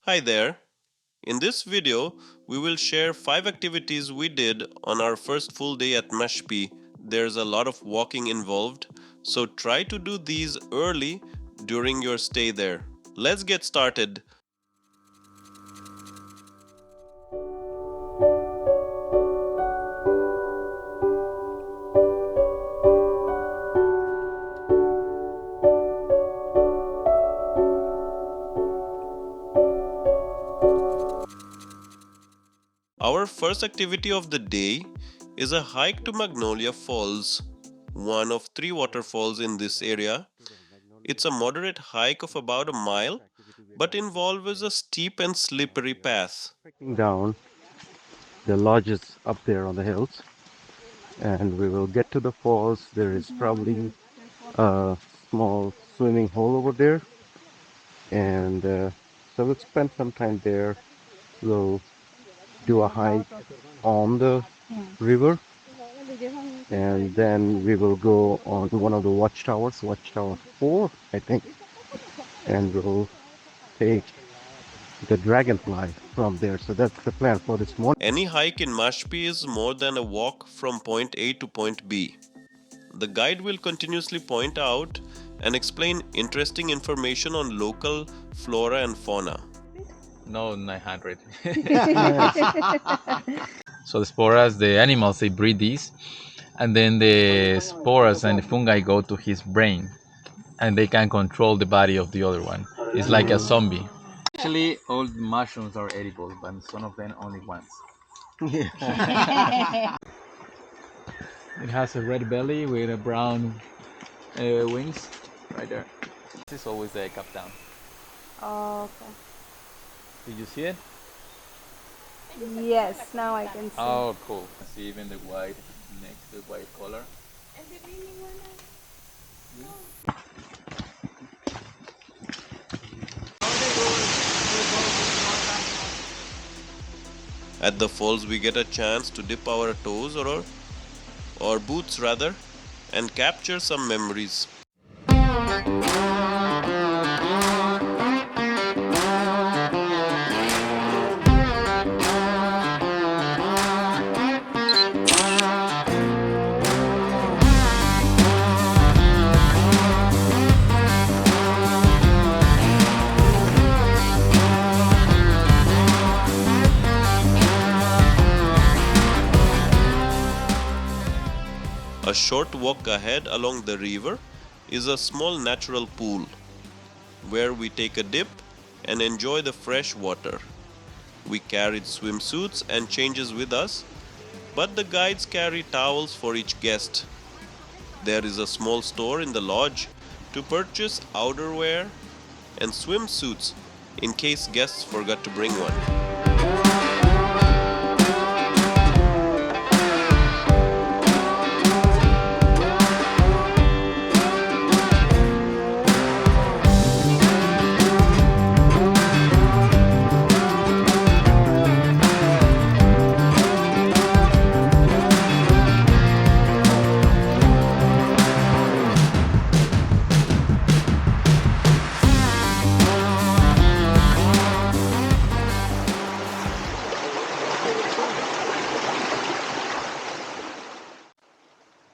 Hi there. In this video, we will share 5 activities we did on our first full day at Mashpi. There's a lot of walking involved, so try to do these early during your stay there. Let's get started. Our first activity of the day is a hike to Magnolia Falls, one of 3 waterfalls in this area. It's a moderate hike of about a mile, but involves a steep and slippery path. Trekking down the lodges up there on the hills, and we will get to the falls. There is probably a small swimming hole over there, and so we'll spend some time there. We'll do a hike on the river, and then we will go on one of the watchtowers, Watchtower 4, I think, and we'll take the Dragonfly from there. So that's the plan for this morning. Any hike in Mashpi is more than a walk from point A to point B. The guide will continuously point out and explain interesting information on local flora and fauna. No, 900. So the sporas, the animals, they breed these, and then the spores and the fungi go to his brain, and they can control the body of the other one. It's like a zombie. Actually, all the mushrooms are edible, but some of them only once. It has a red belly with a brown wings, right there. This is always the cap down. Oh, okay. Did you see it? Yes, now I can see. Oh, cool. See even the white next to the white color. At the falls, we get a chance to dip our toes or boots rather, and capture some memories. A short walk ahead along the river is a small natural pool where we take a dip and enjoy the fresh water. We carried swimsuits and changes with us, but the guides carry towels for each guest. There is a small store in the lodge to purchase outerwear and swimsuits in case guests forgot to bring one.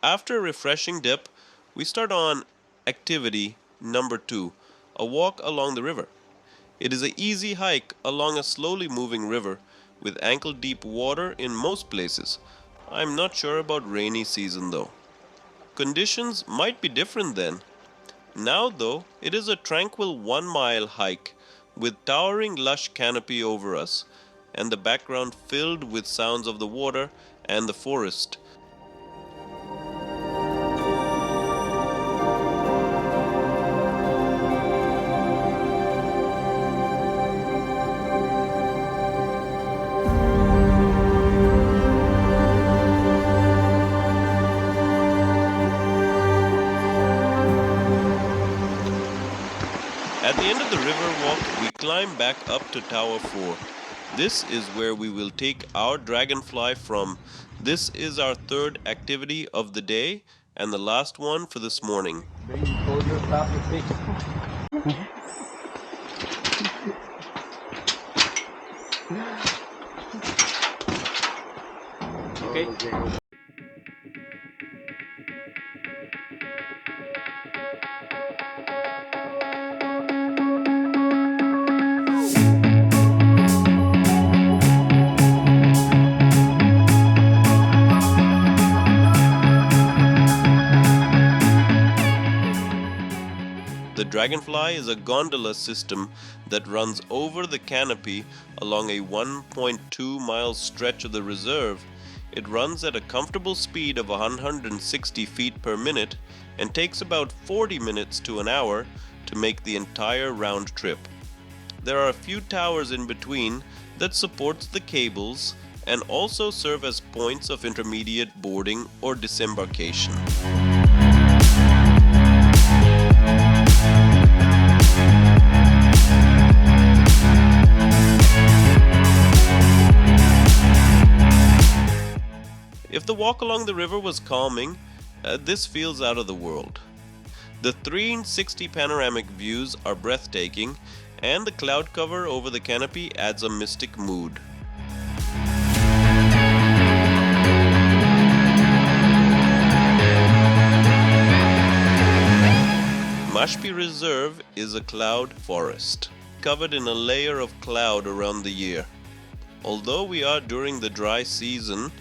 After a refreshing dip, we start on activity number 2, a walk along the river. It is an easy hike along a slowly moving river with ankle deep water in most places. I'm not sure about rainy season though. Conditions might be different then. Now though, it is a tranquil 1 mile hike with towering lush canopy over us and the background filled with sounds of the water and the forest. At the end of the Riverwalk, we climb back up to Tower 4. This is where we will take our Dragonfly from. This is our third activity of the day and the last one for this morning. Okay. The Dragonfly is a gondola system that runs over the canopy along a 1.2-mile stretch of the reserve. It runs at a comfortable speed of 160 feet per minute and takes about 40 minutes to an hour to make the entire round trip. There are a few towers in between that supports the cables and also serve as points of intermediate boarding or disembarkation. If the walk along the river was calming, this feels out of the world. The 360 panoramic views are breathtaking, and the cloud cover over the canopy adds a mystic mood. Mashpi Reserve is a cloud forest, covered in a layer of cloud around the year. Although we are during the dry season,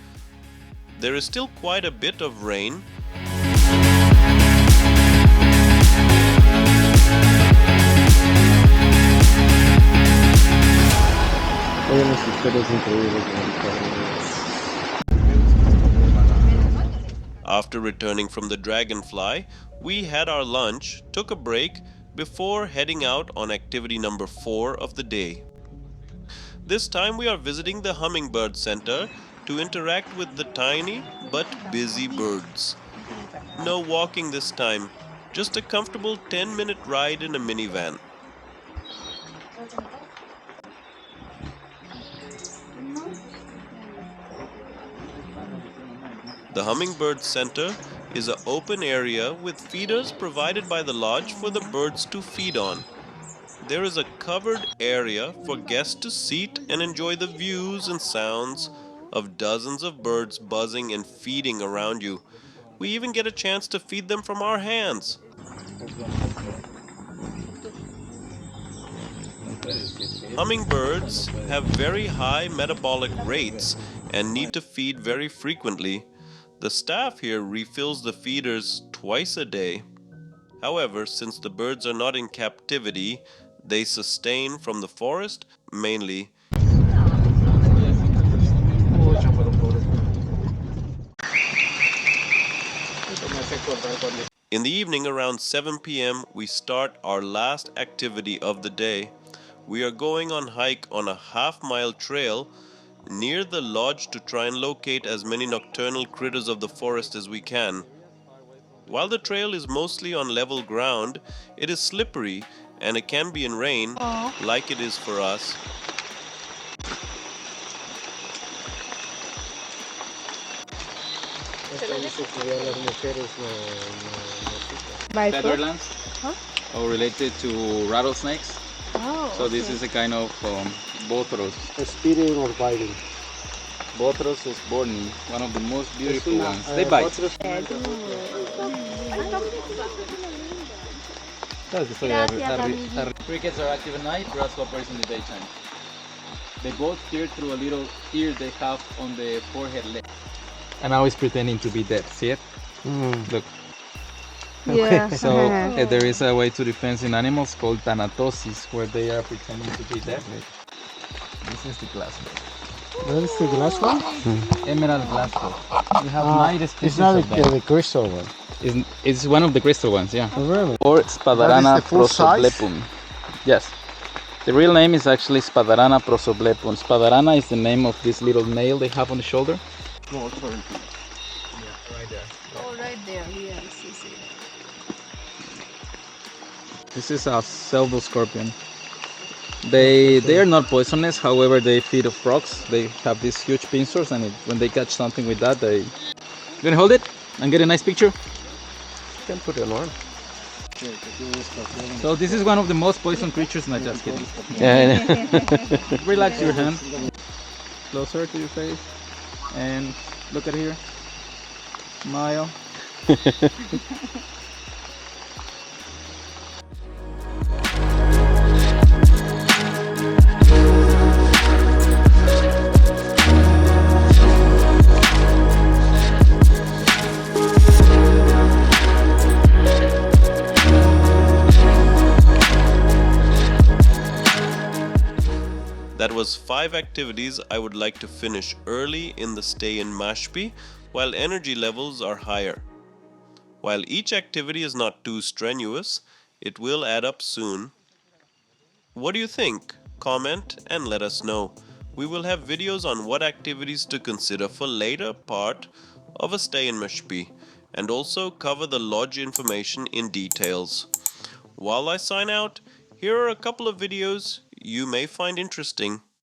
there is still quite a bit of rain. After returning from the Dragonfly, we had our lunch, took a break before heading out on activity number 4 of the day. This time we are visiting the Hummingbird Center to interact with the tiny but busy birds. No walking this time, just a comfortable 10-minute ride in a minivan. The Hummingbird Center is an open area with feeders provided by the lodge for the birds to feed on. There is a covered area for guests to sit and enjoy the views and sounds of dozens of birds buzzing and feeding around you. We even get a chance to feed them from our hands. Hummingbirds have very high metabolic rates and need to feed very frequently. The staff here refills the feeders twice a day. However, since the birds are not in captivity, they sustain from the forest mainly. In the evening around 7 p.m., we start our last activity of the day. We are going on hike on a half-mile trail near the lodge to try and locate as many nocturnal critters of the forest as we can. While the trail is mostly on level ground, it is slippery and it can be in rain, like it is for us. Featherlands, or related to rattlesnakes. Oh, So this is a kind of Botros. Speeding or biting? Botros is borny, one of the most beautiful ones. They bite. Crickets are active at night, grasshoppers in the daytime. They both tear through a little ear they have on the forehead leg. And now it's pretending to be dead. See it? Look. yeah. So there is a way to defense in animals called thanatosis, where they are pretending to be dead. This is the glass one. That is the glass one? Emerald glass one. We have 9 species It's not of them. the crystal one. It's one of the crystal ones, yeah. Oh, really? Or Spadarana That is the full size? prosoblepum. Yes. The real name is actually Spadarana prosoblepum. Spadarana is the name of this little nail they have on the shoulder. Oh, right there. Yeah, I see. This is a pseudoscorpion. They are not poisonous, however they feed off rocks. They have these huge pincers, and when they catch something with that, they... You gonna hold it and get a nice picture? You can put it on. So this is one of the most poisoned creatures, not just kidding. Yeah. Relax your hand closer to your face, and Look at here. Smile. That was 5 activities I would like to finish early in the stay in Mashpi while energy levels are higher. While each activity is not too strenuous, it will add up soon. What do you think? Comment and let us know. We will have videos on what activities to consider for later part of a stay in Mashpi and also cover the lodge information in details. While I sign out, here are a couple of videos you may find interesting.